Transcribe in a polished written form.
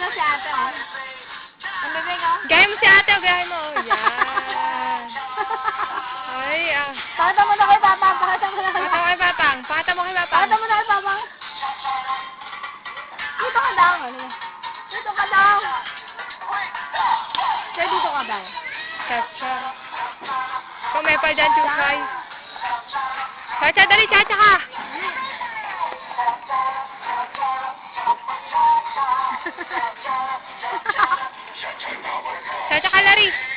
na si ate, oh. Ang bibig, oh. Gaya mo si ate, o gaya mo. Yan. Ay, ah. Pakita mo na kay Papa. Pakita mo na kay Pakita Papa. mo kay Papang. Pakita mo kay Papang. Pakita mo na kay Papa. Dito ka daw. Ano? Dito ka daw. Sir, dito ka daw. Chacha. Kung may pa dyan, Chukay. Chacha, dali, chacha ka. Chacha ka, Larry.